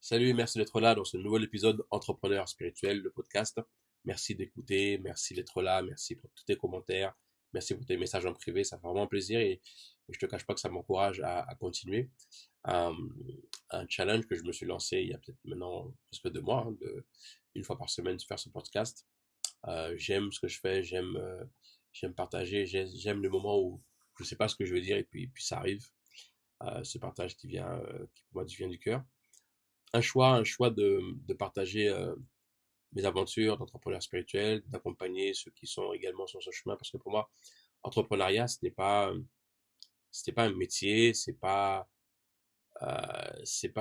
Salut, merci d'être là dans ce nouvel épisode Entrepreneur spirituel, le podcast. Merci d'écouter, merci d'être là, merci pour tous tes commentaires, merci pour tes messages en privé, ça fait vraiment plaisir et je te cache pas que ça m'encourage à continuer. Un, un challenge que je me suis lancé il y a peut-être maintenant presque 2 mois, une fois par semaine de faire ce podcast. J'aime ce que je fais, j'aime partager, j'aime le moment où je sais pas ce que je veux dire et puis ça arrive. Ce partage qui pour moi vient du cœur. Un choix de partager mes aventures d'entrepreneur spirituel, d'accompagner ceux qui sont également sur ce chemin, parce que pour moi, entrepreneuriat, ce n'est pas un métier, c'est pas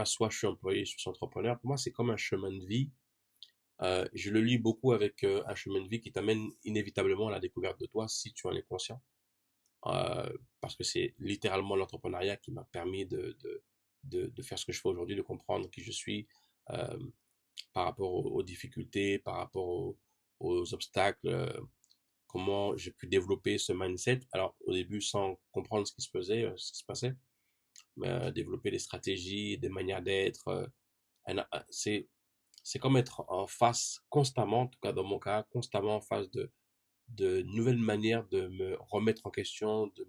soit je suis employé, soit je suis entrepreneur. Pour moi, c'est comme un chemin de vie. Je le lis beaucoup avec un chemin de vie qui t'amène inévitablement à la découverte de toi, si tu en es conscient. Parce que c'est littéralement l'entrepreneuriat qui m'a permis de faire ce que je fais aujourd'hui, de comprendre qui je suis, euh, par rapport aux difficultés, par rapport aux obstacles, comment j'ai pu développer ce mindset. Alors, au début, sans comprendre ce qui se faisait, ce qui se passait, mais développer des stratégies, des manières d'être. C'est comme être en face constamment, en tout cas dans mon cas, constamment en face de nouvelles manières de me remettre en question, de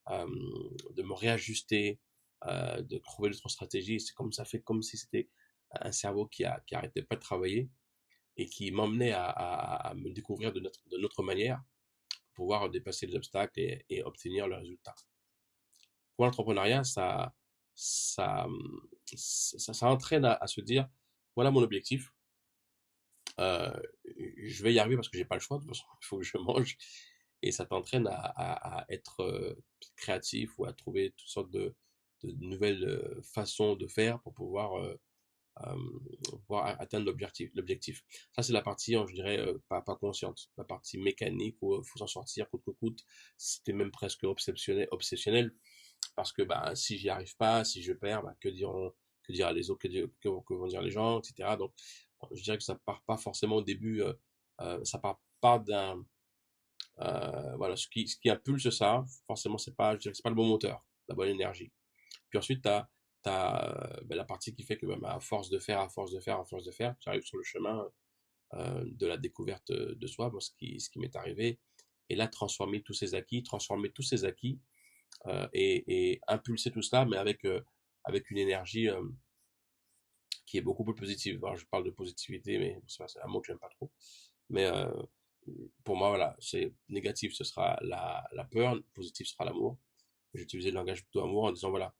me réajuster, de trouver d'autres stratégies. C'est comme ça fait comme si c'était un cerveau qui arrêtait pas de travailler et qui m'emmenait à me découvrir de notre manière pour pouvoir dépasser les obstacles et obtenir le résultat. Pour l'entrepreneuriat, ça entraîne à se dire, voilà mon objectif, euh, je vais y arriver parce que j'ai pas le choix, de toute façon, il faut que je mange, et ça t'entraîne à être créatif ou à trouver toutes sortes de nouvelles façons de faire pour pouvoir atteindre l'objectif. Ça, c'est la partie, je dirais, pas consciente. La partie mécanique où il faut s'en sortir coûte que coûte. C'était même presque obsessionnel parce que bah, si j'y arrive pas, si je perds, bah, que diront les autres, que vont dire les gens, etc. Donc, je dirais que ça part pas forcément au début, ça part pas voilà, ce qui impulse ça, forcément, je dirais que c'est pas le bon moteur, la bonne énergie. Puis ensuite, t'as ben, la partie qui fait que ben, à force de faire, à force de faire, à force de faire, tu arrives sur le chemin de la découverte de soi, moi, ce qui m'est arrivé. Et là, transformer tous ces acquis et impulser tout cela, mais avec une énergie qui est beaucoup plus positive. Alors, je parle de positivité, mais c'est un mot que j'aime pas trop. Mais pour moi, voilà, c'est négatif, ce sera la peur, positif sera l'amour. J'ai utilisé le langage plutôt amour en disant, voilà,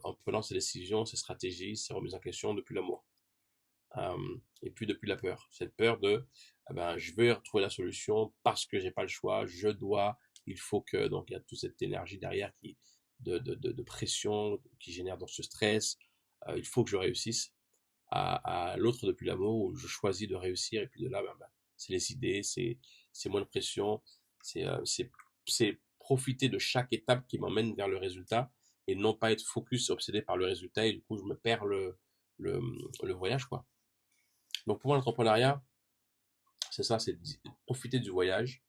en prenant ces décisions, ces stratégies, ces remises en question depuis l'amour. Et puis depuis la peur. Cette peur de, eh ben, je vais retrouver la solution parce que j'ai pas le choix, je dois, il faut que, donc il y a toute cette énergie derrière de pression qui génère dans ce stress. Il faut que je réussisse. À l'autre depuis l'amour où je choisis de réussir et puis de là, ben, c'est les idées, c'est moins de pression, c'est euh, c'est c'est profiter de chaque étape qui m'emmène vers le résultat et non pas être focus obsédé par le résultat et du coup je me perds le, le voyage quoi. Donc pour moi l'entrepreneuriat c'est ça, c'est profiter du voyage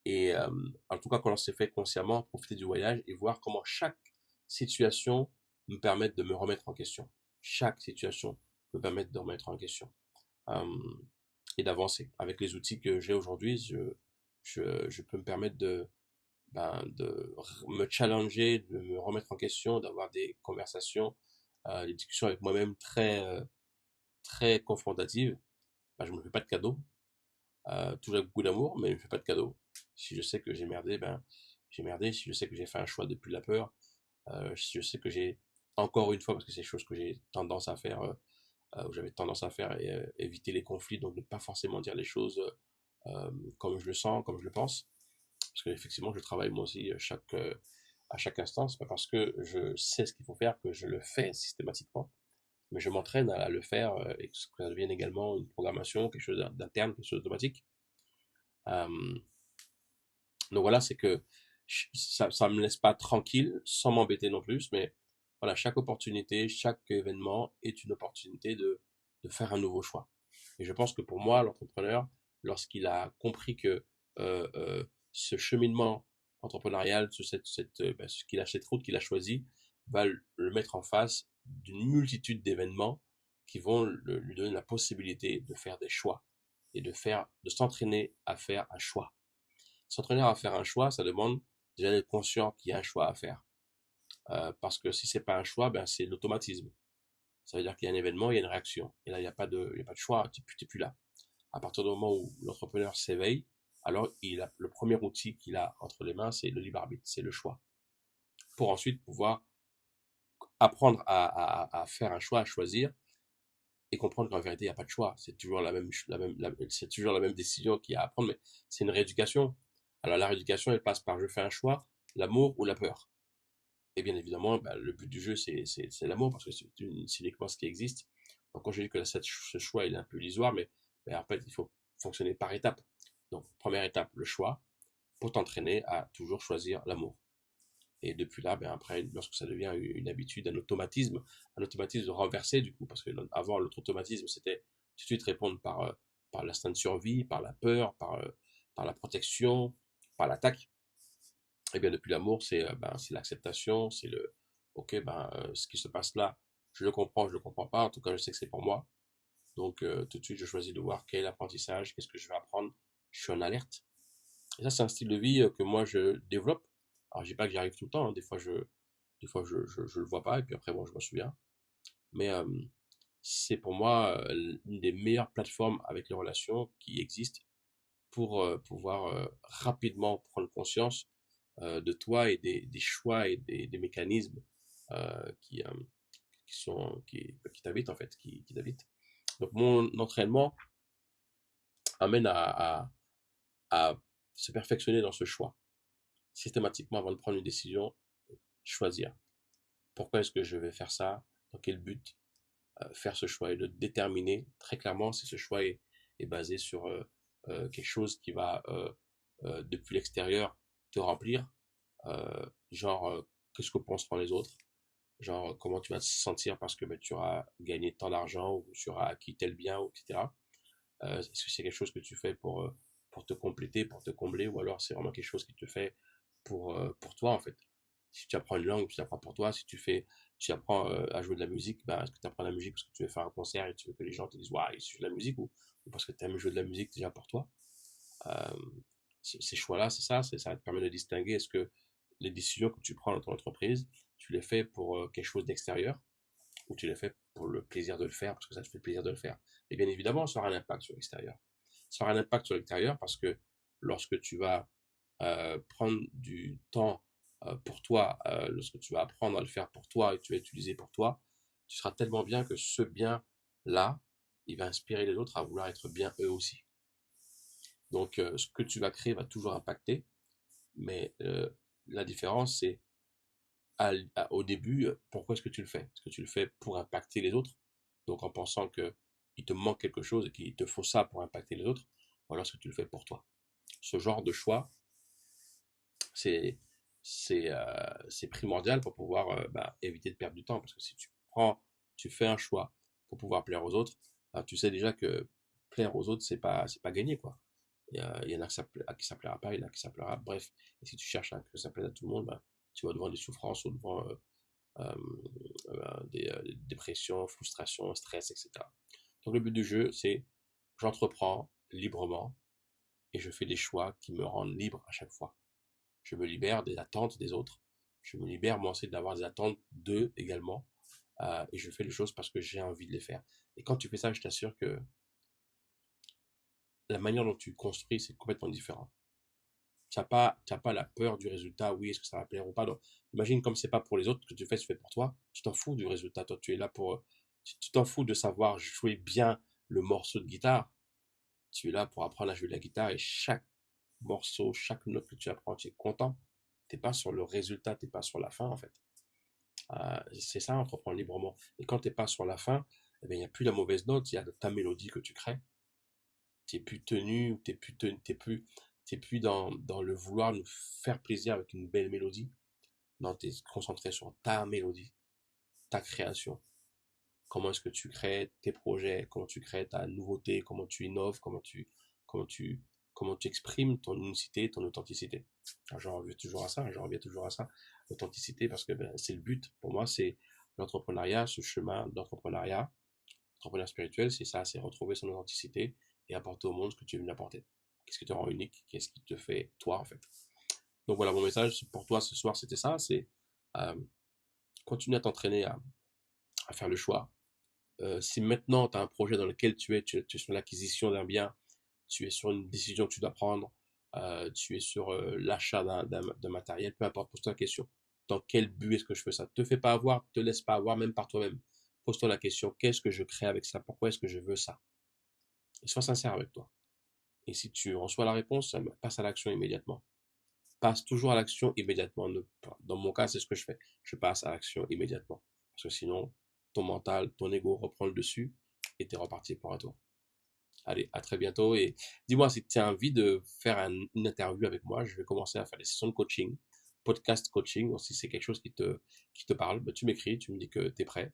et en tout cas quand on s'est fait consciemment, profiter du voyage et voir comment chaque situation me permet de me remettre en question. Chaque situation me permet de me remettre en question. euh, et d'avancer. Avec les outils que j'ai aujourd'hui, je peux me permettre de me challenger, de me remettre en question, d'avoir des conversations, des discussions avec moi-même très confrontatives. Ben, je me fais pas de cadeaux, toujours avec beaucoup d'amour, mais je me fais pas de cadeaux. Si je sais que j'ai merdé, ben j'ai merdé. Si je sais que j'ai fait un choix depuis la peur, si je sais que j'ai encore une fois, parce que c'est des choses que j'ai tendance à faire, où j'avais tendance à faire et éviter les conflits, donc ne pas forcément dire les choses comme je le sens, comme je le pense. Parce qu'effectivement, je travaille moi aussi à chaque instant. C'est pas parce que je sais ce qu'il faut faire que je le fais systématiquement, mais je m'entraîne à le faire et que ça devienne également une programmation, quelque chose d'interne, quelque chose d'automatique. Euh, donc voilà, c'est que ça me laisse pas tranquille, sans m'embêter non plus, mais voilà, chaque opportunité, chaque événement est une opportunité de faire un nouveau choix. Et je pense que pour moi, l'entrepreneur, lorsqu'il a compris que ce cheminement entrepreneurial, cette route qu'il a choisie, va le mettre en face d'une multitude d'événements qui vont lui donner la possibilité de faire des choix et de s'entraîner à faire un choix. S'entraîner à faire un choix, ça demande déjà d'être conscient qu'il y a un choix à faire. Parce que si c'est pas un choix, ben c'est l'automatisme. Ça veut dire qu'il y a un événement, il y a une réaction. Et là, il y a pas de choix, t'es plus là. À partir du moment où l'entrepreneur s'éveille, alors le premier outil qu'il a entre les mains, c'est le libre arbitre, c'est le choix. Pour ensuite pouvoir apprendre à faire un choix, à choisir, et comprendre qu'en vérité, il n'y a pas de choix. C'est toujours c'est toujours la même décision qu'il y a à prendre, mais c'est une rééducation. Alors la rééducation, elle passe par je fais un choix, l'amour ou la peur. Et bien évidemment, bah, le but du jeu, c'est l'amour, parce que c'est uniquement ce qui existe. Donc quand je dis que ce choix, il est un peu illusoire, mais en fait, il faut fonctionner par étapes. Donc première étape, le choix, pour t'entraîner à toujours choisir l'amour. Et depuis là, ben après, lorsque ça devient une habitude, un automatisme renversé du coup, parce que avant, l'autre automatisme, c'était tout de suite répondre par l'instinct de survie, par la peur, par la protection, par l'attaque. Et bien depuis l'amour, c'est l'acceptation, c'est ok, ce qui se passe là, je le comprends pas, en tout cas, je sais que c'est pour moi. Donc tout de suite, je choisis de voir quel apprentissage, qu'est-ce que je vais apprendre. Je suis en alerte. Et ça, c'est un style de vie que moi, je développe. Alors, je dis pas que j'y arrive tout le temps, hein. Des fois, je le vois pas, et puis après, bon, je me souviens. Mais c'est pour moi une des meilleures plateformes avec les relations qui existent pour pouvoir rapidement prendre conscience de toi et des choix et des mécanismes euh, qui, euh, qui t'habitent, en fait, qui t'habitent. Donc, mon entraînement amène à se perfectionner dans ce choix. Systématiquement, avant de prendre une décision, choisir. Pourquoi est-ce que je vais faire ça? Dans quel but? Faire ce choix et de déterminer très clairement si ce choix est basé sur quelque chose qui va, depuis l'extérieur, te remplir. Genre, qu'est-ce que penseront les autres? Genre, comment tu vas te sentir parce que tu auras gagné tant d'argent ou tu auras acquis tel bien, etc. Est-ce que c'est quelque chose que tu fais pour te compléter, pour te combler, ou alors c'est vraiment quelque chose qui te fait pour toi, en fait? Si tu apprends une langue, tu apprends pour toi. Si tu apprends à jouer de la musique, est-ce que tu apprends la musique parce que tu veux faire un concert et tu veux que les gens te disent, waouh, il joue de la musique, ou parce que tu aimes jouer de la musique déjà pour toi? Euh, ces choix-là, c'est ça, ça te permet de distinguer est-ce que les décisions que tu prends dans ton entreprise, tu les fais pour quelque chose d'extérieur, ou tu les fais pour le plaisir de le faire, parce que ça te fait plaisir de le faire. Et bien évidemment, ça aura un impact sur l'extérieur. Ça aura un impact sur l'extérieur parce que lorsque tu vas prendre du temps pour toi, lorsque tu vas apprendre à le faire pour toi et que tu vas utiliser pour toi, tu seras tellement bien que ce bien-là, il va inspirer les autres à vouloir être bien eux aussi. Donc, ce que tu vas créer va toujours impacter, mais la différence, c'est au début, pourquoi est-ce que tu le fais? Est-ce que tu le fais pour impacter les autres? Donc en pensant que il te manque quelque chose et qu'il te faut ça pour impacter les autres, ou alors est-ce que tu le fais pour toi? Ce genre de choix, c'est c'est primordial pour pouvoir éviter de perdre du temps. Parce que si tu fais un choix pour pouvoir plaire aux autres, tu sais déjà que plaire aux autres, c'est pas gagné, quoi. Il y en a à qui ça plaira pas, il y en a qui ça plaira. Bref, et si tu cherches à que ça plaise à tout le monde, tu vas devant des souffrances ou devant euh, des dépressions, frustrations, stress, etc. Donc le but du jeu, c'est j'entreprends librement et je fais des choix qui me rendent libre à chaque fois. Je me libère des attentes des autres. Je me libère moi aussi d'avoir des attentes d'eux également. Et je fais les choses parce que j'ai envie de les faire. Et quand tu fais ça, je t'assure que la manière dont tu construis, c'est complètement différent. Tu n'as pas la peur du résultat, oui, est-ce que ça va plaire ou pas. Donc, imagine comme c'est pas pour les autres que tu fais pour toi, tu t'en fous du résultat. Toi, tu es là pour, tu t'en fous de savoir jouer bien le morceau de guitare. Tu es là pour apprendre à jouer de la guitare et chaque morceau, chaque note que tu apprends, tu es content. T'es pas sur le résultat, t'es pas sur la fin, en fait. C'est ça, entreprendre librement. Et quand t'es pas sur la fin, eh bien, il n'y a plus la mauvaise note, il y a ta mélodie que tu crées. T'es plus tenu, t'es plus dans le vouloir nous faire plaisir avec une belle mélodie. Non, t'es concentré sur ta mélodie, ta création. Comment est-ce que tu crées tes projets, comment tu crées ta nouveauté, comment tu innoves, comment tu, comment tu exprimes ton unicité, ton authenticité. J'en reviens toujours à ça, j'en reviens toujours à ça, l'authenticité, parce que c'est le but. Pour moi, c'est l'entrepreneuriat, ce chemin d'entrepreneuriat Entrepreneur spirituel, c'est ça, c'est retrouver son authenticité et apporter au monde ce que tu veux lui apporter. Qu'est-ce qui te rend unique? Qu'est-ce qui te fait toi, en fait? Donc voilà, mon message pour toi ce soir, c'était ça, c'est euh, continue à t'entraîner à faire le choix. Si maintenant tu as un projet dans lequel tu es sur l'acquisition d'un bien, tu es sur une décision que tu dois prendre, tu es sur l'achat d'un matériel, peu importe, pose-toi la question. Dans quel but est-ce que je fais ça? Te fais pas avoir, te laisse pas avoir, même par toi-même. Pose-toi la question, qu'est-ce que je crée avec ça? Pourquoi est-ce que je veux ça? Et sois sincère avec toi. Et si tu reçois la réponse, passe à l'action immédiatement. Passe toujours à l'action immédiatement. Dans mon cas, c'est ce que je fais. Je passe à l'action immédiatement. Parce que sinon, ton mental, ton ego reprend le dessus et t'es reparti pour un tour. Allez, à très bientôt et dis-moi si tu as envie de faire une interview avec moi. Je vais commencer à faire des sessions de coaching, podcast coaching. Si c'est quelque chose qui te parle, ben, tu m'écris, tu me dis que tu es prêt.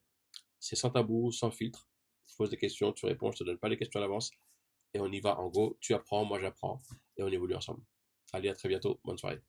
C'est sans tabou, sans filtre. Je pose des questions, tu réponds, je te donne pas les questions à l'avance. Et on y va en go. Tu apprends, moi j'apprends et on évolue ensemble. Allez, à très bientôt. Bonne soirée.